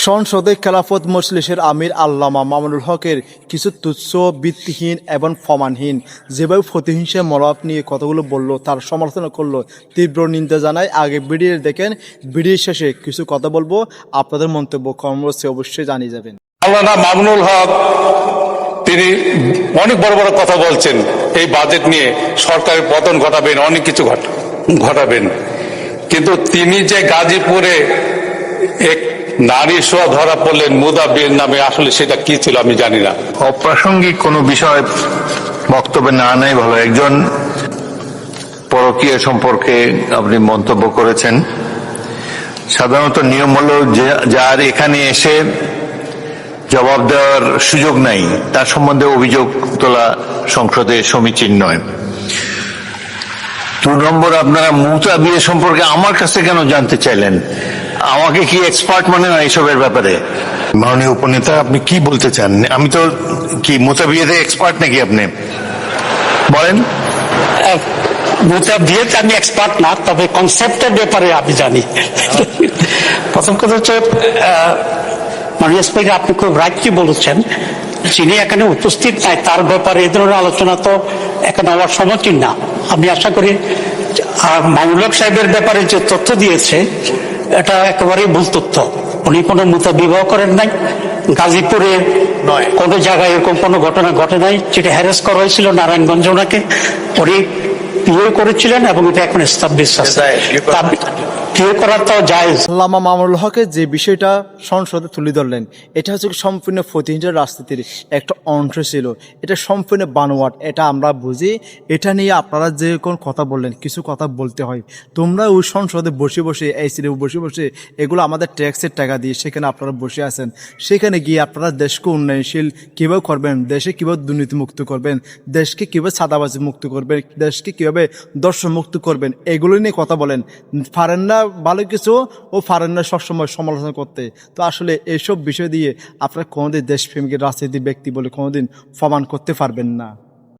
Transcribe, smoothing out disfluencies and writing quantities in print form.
সংসদে খেলাফত মজলিসের আমির আল্লামা মামুনুল হকের কিছু তুচ্ছ ভিত্তিহীন এবং প্রমাণহীন যেভাবে প্রতিহিংসা মনোভাব নিয়ে কথাগুলো বলল, তার সমালোচনা করলো, তীব্র নিন্দা জানায়। আগে ভিডিও দেখেন, ভিডিও শেষে কিছু কথা বলবো, আপনাদের মন্তব্য কমেন্টে অবশ্যই জানিয়ে যাবেন। আল্লামা মামুনুল হক তিনি অনেক বড় বড় কথা বলছেন, এই বাজেট নিয়ে সরকারের পতন ঘটাবেন, অনেক কিছু ঘটাবেন, কিন্তু তিনি যে গাজীপুরে এক নারী শোয়া ধরা পড়লেন মুদাব্বির নামে, আসলে সেটা কি ছিল আমি জানি না। অপ্রাসঙ্গিক কোনো বিষয় বক্তব্যে না নেই ভালো। একজন পরকীয়া সম্পর্কে আপনি মন্তব্য করেছেন। সাধারণত নিয়ম হলো যার এখানে এসে জবাব দেওয়ার সুযোগ নাই তার সম্বন্ধে অভিযোগ তোলা সংসদে সমীচীন নয়। 2 নম্বর, আপনারা মুতা বিয়ে সম্পর্কে আমার কাছে কেন জানতে চাইলেন? আমাকে কি এক্সপার্ট মনে হয় এইসবের ব্যাপারে? মাননীয় উপনেতা, আপনি কি বলতে চান? আমি তো কি মুতা বিয়েতে এক্সপার্ট নাকি? আপনি বলেন। মুতা বিয়েতে আমি এক্সপার্ট না, তবে কনসেপ্টের ব্যাপারে আমি জানি। প্রথম কথা হচ্ছে, মাননীয় স্পিকার, আপনি খুব রাইটলি বলেছেন, যিনি এখানে উপস্থিত নাই তার ব্যাপারে এ ধরনের আলোচনা তো এখানে হওয়ার সমীচীন না। আমি আশা করি মামুনুল হক সাহেবের ব্যাপারে যে তথ্য দিয়েছে এটা একেবারেই ভুল তথ্য। উনি কোনো মুতা বিবাহ করেন নাই, গাজীপুরে কোনো জায়গায় এরকম কোনো ঘটনা ঘটে নাই। যেটা হ্যারাস করা হয়েছিল নারায়ণগঞ্জে, ওনাকে উনি বিয়ে করেছিলেন এবং এটা এখন এস্টাবলিশ আছে। বিয়ে করা তো জায়েজ। আল্লামা মামুনুল হকের যে বিষয়টা সংসদে তুলে ধরলেন, এটা হচ্ছে সম্পূর্ণ প্রতিহিংসা রাজনীতির একটা অংশ ছিল। এটা সম্পূর্ণ বানোয়াট, এটা আমরা বুঝি। এটা নিয়ে আপনারা যে কোন কথা বললেন, কিছু কথা বলতে হয়। তোমরা ওই সংসদে বসে বসে, এই সিটে বসে বসে, এগুলো আমাদের ট্যাক্সের টাকা দিয়ে সেখানে আপনারা বসে আছেন। সেখানে গিয়ে আপনারা দেশকে উন্নয়নশীল কীভাবে করবেন, দেশে কীভাবে দুর্নীতি মুক্ত করবেন, দেশকে কীভাবে সাদাবাজি মুক্ত করবেন, দেশকে কীভাবে দর্শন মুক্ত করবেন, এগুলো নিয়ে কথা বলেন। পারেন না ভালো কিছু, ও পারেন না সবসময় সমালোচনা করতে। তো আসলে এইসব বিষয় দিয়ে আপনারা কোনোদিন দেশপ্রেমিক রাজনীতি ব্যক্তি বলে কোনোদিন প্রমাণ করতে পারবেন না।